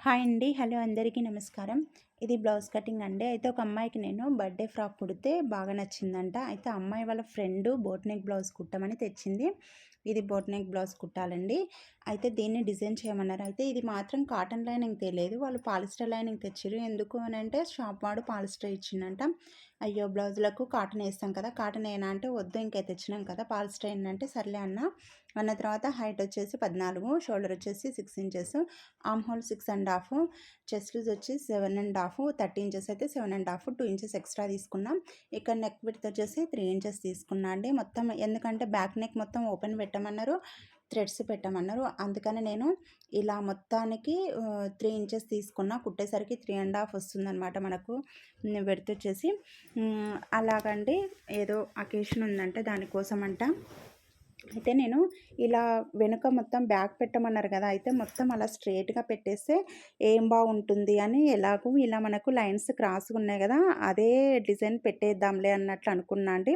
Hi అండి. Hello అందరికీ నమస్కారం. ఇది బ్లౌజ్ కటింగ్ అండి. అయితే ఒక అమ్మాయికి నేను బర్త్‌డే ఫ్రాక్ కుడితే బాగా నచ్చిందంట. అయితే ఆ అమ్మాయి వాళ్ళ ఫ్రెండ్ బోట్ నెక్ బ్లౌజ్ కుట్టమని తెచ్చింది. ఇది బోట్ నెక్ బ్లౌజ్ కుట్టాలండి. అయితే దీన్ని డిజైన్ చేయమన్నారు. అయితే ఇది మాత్రం కాటన్ లైనింగ్ తేలేదు. వాళ్ళు పాలిస్టర్ లైనింగ్ తెచ్చిర్రు. ఎందుకు అనంటే షాప్ వాడు పాలిస్టర్ ఇచ్చిండంట. అయ్యో! బ్లౌజులకు కాటన్ ఏస్తాం కదా! కాటన్ ఏయనా అంటే వద్దు ఇంకా తెచ్చినాం కదా! పాలిస్టర్ ఏయనంటే సర్లే అన్న తర్వాత హైట్ వచ్చేసి 14, షోల్డర్ వచ్చేసి 6 inches, arm hole 6 ½ chest loose వచ్చి 7 ½ 30 ఇంచెస్ అయితే 7 ½ 2 ఇంచెస్ ఎక్స్ట్రా తీసుకున్నాం. ఇక్కడ నెక్ విడ్త్ వచ్చేసి 3 ఇంచెస్ తీసుకున్నా అండి. మొత్తం ఎందుకంటే బ్యాక్ నెక్ మొత్తం ఓపెన్ పెట్టమన్నారు, థ్రెడ్స్ పెట్టమన్నారు. అందుకని నేను ఇలా మొత్తానికి 3 ఇంచెస్ తీసుకున్నా. కుట్టేసరికి 3 ½ వస్తుందన్నమాట మనకు విడ్త్ వచ్చేసి. అలాగండి ఏదో అకేషన్ ఉందంటే దానికోసం అంట. అయితే నేను ఇలా వెనుక మొత్తం బ్యాక్ పెట్టమన్నారు కదా! అయితే మొత్తం అలా స్ట్రెయిట్‌గా పెట్టేస్తే ఏం బాగుంటుంది అని ఎలాగో ఇలా మనకు లైన్స్ క్రాస్‌గా ఉన్నాయి కదా! అదే డిజైన్ పెట్టేద్దాంలే అన్నట్లు అనుకున్నా అండి.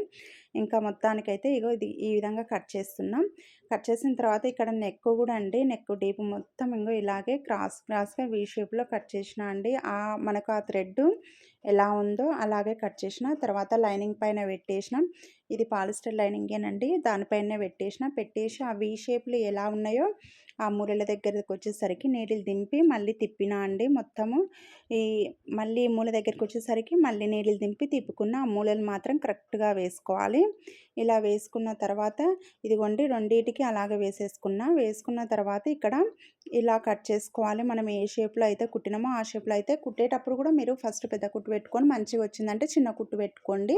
ఇంకా మొత్తానికైతే ఇగో ఇది ఈ విధంగా కట్ చేస్తున్నాం. కట్ చేసిన తర్వాత ఇక్కడ నెక్ కూడా అండి, నెక్ డీప్ మొత్తం ఇంగో ఇలాగే క్రాస్‌గా వి షేప్‌లో కట్ చేసిన అండి. మనకు ఆ థ్రెడ్ ఎలా ఉందో అలాగే కట్ చేసిన. తర్వాత లైనింగ్ పైన పెట్టేసినాం. ఇది పాలిస్టర్ లైనింగేనండి. దానిపైనే పెట్టేసి ఆ వి షేప్‌లు ఎలా ఉన్నాయో ఆ మూలల దగ్గరకొచ్చేసరికి నీడిల్ దింపి మళ్ళీ తిప్పినా అండి మొత్తము. ఈ మళ్ళీ మూల దగ్గరకొచ్చేసరికి మళ్ళీ నీడిల్ దింపి తిప్పుకున్న. ఆ మూలలు మాత్రం కరెక్ట్‌గా వేసుకోవాలి. ఇలా వేసుకున్న తర్వాత ఇదిగోండి రెండిటికి అలాగే వేసుకున్న తర్వాత ఇక్కడ ఇలా కట్ చేసుకోవాలి. మనం ఏ షేప్‌లో అయితే కుట్టినామో ఆ షేప్‌లో అయితే కుట్టేటప్పుడు కూడా మీరు ఫస్ట్ పెద్ద కుట్టు పెట్టుకొని మంచిగా వచ్చిందంటే చిన్న కుట్టు పెట్టుకోండి.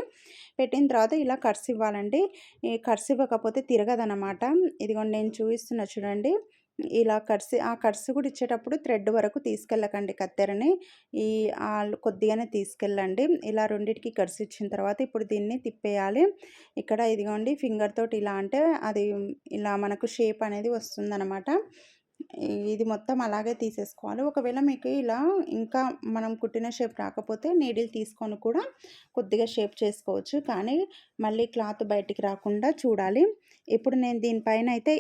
పెట్టిన తర్వాత ఇలా కట్స్ ఇవ్వాలండి. ఈ కట్స్ ఇవ్వకపోతే తిరగదనమాట. ఇదిగోండి నేను చూపిస్తున్నా చూడండి. ఇలా ఆ కట్స్ కూడా ఇచ్చేటప్పుడు థ్రెడ్ వరకు తీసుకెళ్ళకండి కత్తెరని. ఈ కొద్దిగానే తీసుకెళ్ళండి. ఇలా రెండిటికి కట్స్ ఇచ్చిన తర్వాత ఇప్పుడు దీన్ని తిప్పేయాలి. ఇక్కడ ఇదిగోండి ఫింగర్ తోటి ఇలా అంటే అది ఇలా మనకు షేప్ అనేది వస్తుందనమాట. ఇది మొత్తం అలాగే తీసేసుకోవాలి. ఒకవేళ మీకు ఇలా ఇంకా మనం కుట్టిన షేప్ రాకపోతే నీడిల్ తీసుకొని కూడా కొద్దిగా షేప్ చేసుకోవచ్చు. కానీ మళ్ళీ క్లాత్ బయటికి రాకుండా చూడాలి. ఇప్పుడు నేను దీనిపైన అయితే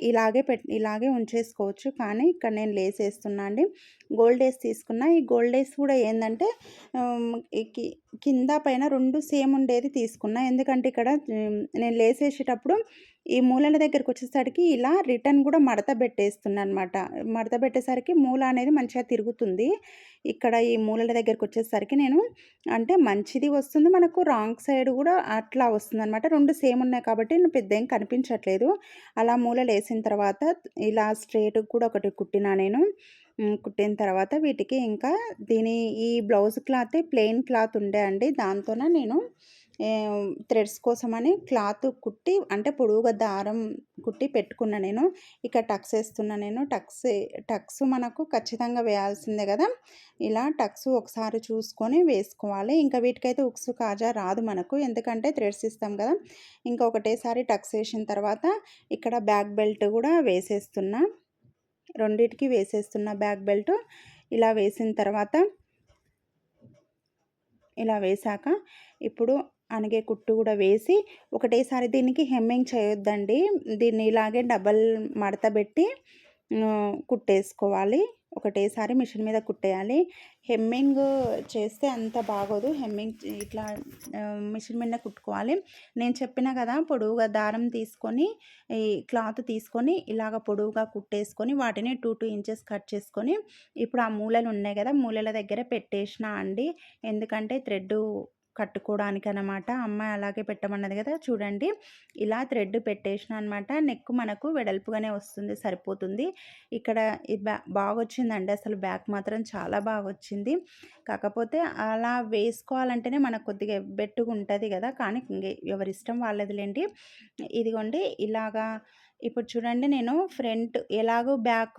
ఇలాగే ఉంచేసుకోవచ్చు. కానీ ఇక్కడ నేను లేస్ ఏస్తున్నా అండి. గోల్డ్ లేస్ తీసుకున్నా. ఈ గోల్డ్ లేస్ కూడా ఏందంటే ఈ కింద పైన 2 సేమ్ ఉండేది తీసుకున్నా. ఎందుకంటే ఇక్కడ నేను లేస్ ఏసేటప్పుడు ఈ మూలల దగ్గరకొచ్చేసరికి ఇలా రిటర్న్ కూడా మడత పెట్టేస్తున్నానన్నమాట. మడత పెట్టేసరికి మూల అనేది మంచిగా తిరుగుతుంది. ఇక్కడ ఈ మూలల దగ్గరకొచ్చేసరికి నేను అంటే మంచిది వస్తుంది, మనకు రాంగ్ సైడ్ కూడా అట్లా వస్తుందనమాట. 2 సేమ్ ఉన్నాయి కాబట్టి పెద్ద ఏం కనిపించట్లేదు. అలా మూలలేసిన తర్వాత ఇలా స్ట్రెయిట్‌గా కూడా ఒకటి కుట్టినా నేను. కుట్టిన తర్వాత వీటికి ఇంకా ఈ బ్లౌజ్ క్లాతే ప్లెయిన్ క్లాత్ ఉండే అండి. దాంతోన నేను థ్రెడ్స్ కోసమని క్లాత్ కుట్టి అంటే పొడవుగా దారం కుట్టి పెట్టుకున్నా నేను. ఇక్కడ టక్స్ ఏస్తున్నా నేను. టక్స్ మనకు ఖచ్చితంగా వేయాల్సిందే కదా! ఇలా టక్స్ ఒకసారి చూసుకొని వేసుకోవాలి. ఇంకా వీటికైతే ఉక్సు కాజా రాదు మనకు. ఎందుకంటే థ్రెడ్స్ ఇస్తాం కదా! ఇంకా ఒకటేసారి టక్స్ ఏసిన తర్వాత ఇక్కడ బ్యాక్ బెల్ట్ కూడా వేసేస్తున్నా. రెండిటికి వేసేస్తున్నా బ్యాక్ బెల్ట్. ఇలా వేసిన తర్వాత ఇలా వేశాక ఇప్పుడు అణిగే కుట్టు కూడా వేసి ఒకటేసారి దీనికి హెమ్మింగ్ చేయొద్దండి. దీన్ని ఇలాగే డబల్ మడత పెట్టి కుట్టేసుకోవాలి. ఒకటేసారి మిషన్ మీద కుట్టేయాలి. హెమ్మింగ్ చేస్తే అంత బాగోదు. హెమ్మింగ్ ఇట్లా మిషన్ మీద కుట్టుకోవాలి. నేను చెప్పిన కదా, పొడవుగా దారం తీసుకొని ఈ క్లాత్ తీసుకొని ఇలాగ పొడవుగా కుట్టేసుకొని వాటిని 2 ఇంచెస్ కట్ చేసుకొని ఇప్పుడు ఆ మూలలు ఉన్నాయి కదా, మూలల దగ్గర పెట్టేసిన అండి. ఎందుకంటే థ్రెడ్ కట్టుకోవడానికనమాట. అమ్మాయి అలాగే పెట్టమన్నది కదా, చూడండి ఇలా థ్రెడ్ పెట్టేసిన అనమాట. నెక్ మనకు వెడల్పుగానే వస్తుంది, సరిపోతుంది. ఇక్కడ ఈ బాగొచ్చిందండి. అసలు బ్యాక్ మాత్రం చాలా బాగొచ్చింది. కాకపోతే అలా వేసుకోవాలంటేనే మనకు కొద్దిగా ఎబ్బెట్టుగా ఉంటుంది కదా, కానీ ఎవరిష్టం వాళ్ళదిలేండి. ఇదిగోండి ఇలాగా ఇప్పుడు చూడండి నేను ఫ్రంట్ ఎలాగో బ్యాక్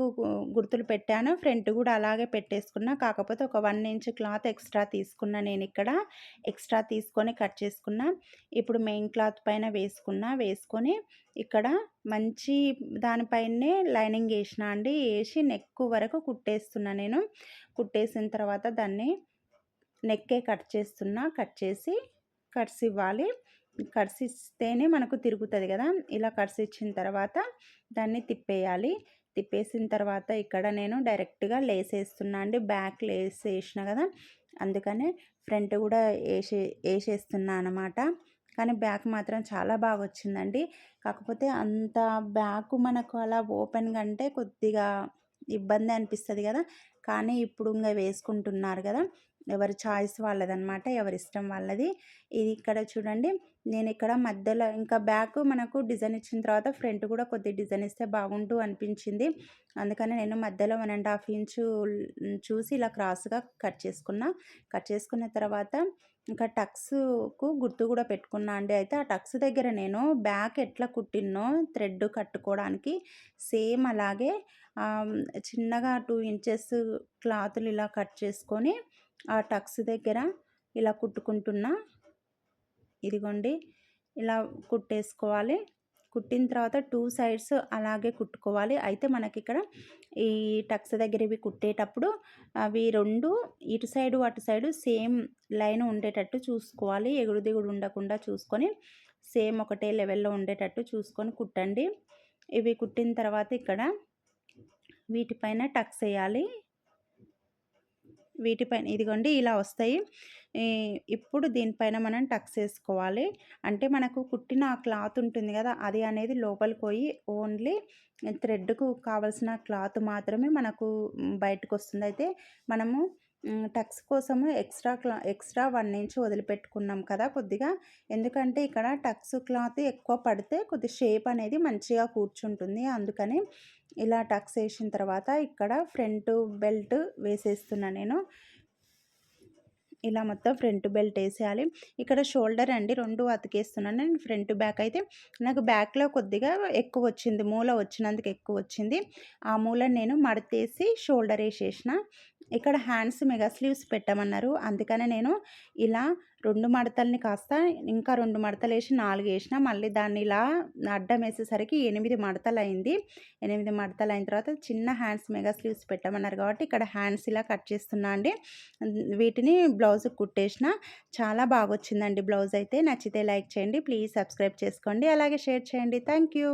గుర్తులు పెట్టానో ఫ్రంట్ కూడా అలాగే పెట్టేసుకున్నా. కాకపోతే ఒక 1 ఇంచ్ క్లాత్ ఎక్స్ట్రా తీసుకున్నా నేను ఇక్కడ. ఎక్స్ట్రా తీసుకొని కట్ చేసుకున్నా. ఇప్పుడు మెయిన్ క్లాత్ పైన వేసుకొని ఇక్కడ మంచి దానిపైనే లైనింగ్ వేసిన అండి. వేసి నెక్ వరకు కుట్టేస్తున్నా నేను. కుట్టేసిన తర్వాత దాన్ని నెక్కే కట్ చేస్తున్నా. కట్ చేసి కట్స్ ఇవ్వాలి. కట్స్ ఇస్తేనే మనకు తిరుగుతుంది కదా. ఇలా కట్స్ ఇచ్చిన తర్వాత దాన్ని తిప్పేయాలి. తిప్పేసిన తర్వాత ఇక్కడ నేను డైరెక్ట్‌గా లేసేస్తున్నా అండి. బ్యాక్ లేసేసిన కదా! అందుకనే ఫ్రంట్ కూడా ఏసేస్తున్నా అనమాట. కానీ బ్యాక్ మాత్రం చాలా బాగొచ్చిందండి. కాకపోతే అంత బ్యాకు మనకు అలా ఓపెన్‌గా అంటే కొద్దిగా ఇబ్బందే అనిపిస్తది గదా! కానీ ఇప్పుడు ఇంగ వేసుకుంటున్నారు గదా! ఎవరి చాయిస్ వాళ్ళదనమాట. ఎవరిష్టం వాళ్ళది. ఇది ఇక్కడ చూడండి, నేనిక్కడ మధ్యలో ఇంకా బ్యాకు మనకు డిజైన్ ఇచ్చిన తర్వాత ఫ్రంట్ కూడా కొద్దిగా డిజైన్ ఇస్తే బాగుండు అనిపించింది. అందుకని నేను మధ్యలో 1 ½ ఇంచు చూసి ఇలా క్రాస్‌గా కట్ చేసుకున్నా. కట్ చేసుకున్న తర్వాత ఇంకా టక్స్‌కు గుర్తు కూడా పెట్టుకున్నా అండి. అయితే ఆ టక్స్ దగ్గర నేను బ్యాక్ ఎట్లా కుట్టిననో థ్రెడ్ కట్టుకోవడానికి సేమ్ అలాగే చిన్నగా 2 ఇంచెస్ క్లాతులు ఇలా కట్ చేసుకొని ఆ టక్స్ దగ్గర ఇలా కుట్టుకుంటున్నా. ఇదిగోండి ఇలా కుట్టేసుకోవాలి. కుట్టిన తర్వాత 2 సైడ్స్ అలాగే కుట్టుకోవాలి. అయితే మనకిక్కడ ఈ టక్స్ దగ్గర ఇవి కుట్టేటప్పుడు అవి 2 ఇటు సైడు, అటు సైడు సేమ్ లైన్ ఉండేటట్టు చూసుకోవాలి. ఎగుడు దిగుడు ఉండకుండా చూసుకొని సేమ్ ఒకటే లెవెల్‌లో ఉండేటట్టు చూసుకొని కుట్టండి. ఇవి కుట్టిన తర్వాత ఇక్కడ వీటిపైన టక్స్ ఎయ్యాలి. వీటిపైన ఇదిగోండి ఇలా వస్తాయి. ఇప్పుడు దీనిపైన మనం టక్స్ ఏసుకోవాలి. అంటే మనకు కుట్టిన ఆ క్లాత్ ఉంటుంది గదా! అది అనేది లోపలికి పోయి ఓన్లీ థ్రెడ్‌కు కావాల్సిన క్లాత్ మాత్రమే మనకు బయటకొస్తుంది. అయితే మనము టక్స్ కోసము ఎక్స్ట్రా 1 ఇంచ్ వదిలిపెట్టుకున్నాం కదా కొద్దిగా. ఎందుకంటే ఇక్కడ టక్స్ క్లాత్ ఎక్కువ పడితే కొద్ది షేప్ అనేది మంచిగా కూర్చుంటుంది. అందుకని ఇలా టక్స్ ఏసిన తర్వాత ఇక్కడ ఫ్రంట్ బెల్ట్ వేసేస్తున్నా నేను. ఇలా మొత్తం ఫ్రంట్ బెల్ట్ ఏసేయాలి. ఇక్కడ షోల్డర్ అండి 2 అతికేస్తున్నాను. నేను ఫ్రంట్ బ్యాక్ అయితే నాకు బ్యాక్‌లో కొద్దిగా ఎక్కువొచ్చింది. మూల వచ్చినందుకు ఎక్కువొచ్చింది. ఆ మూలను నేను మడతేసి షోల్డర్ ఏసేసిన. ఇక్కడ హ్యాండ్స్ మెగా స్లీవ్స్ పెట్టమన్నారు. అందుకనే నేను ఇలా 2 మడతల్ని కాస్త ఇంకా 2 మడతలేసి 4 ఏసిన. మళ్ళీ దాన్ని ఇలా అడ్డం ఏసేసరికి 8 మడతలయింది. 8 మడతలయిన తర్వాత చిన్న హ్యాండ్స్ మెగా స్లీవ్స్ పెట్టమన్నారు కాబట్టి ఇక్కడ హ్యాండ్స్ ఇలా కట్ చేస్తున్నా అండి. వీటిని బ్లౌజ్‌కి కుట్టేసిన. చాలా బాగొచ్చిందండి బ్లౌజ్ అయితే. నచ్చితే లైక్ చేయండి. ప్లీజ్ సబ్స్క్రైబ్ చేసుకోండి. అలాగే షేర్ చేయండి. Thank you.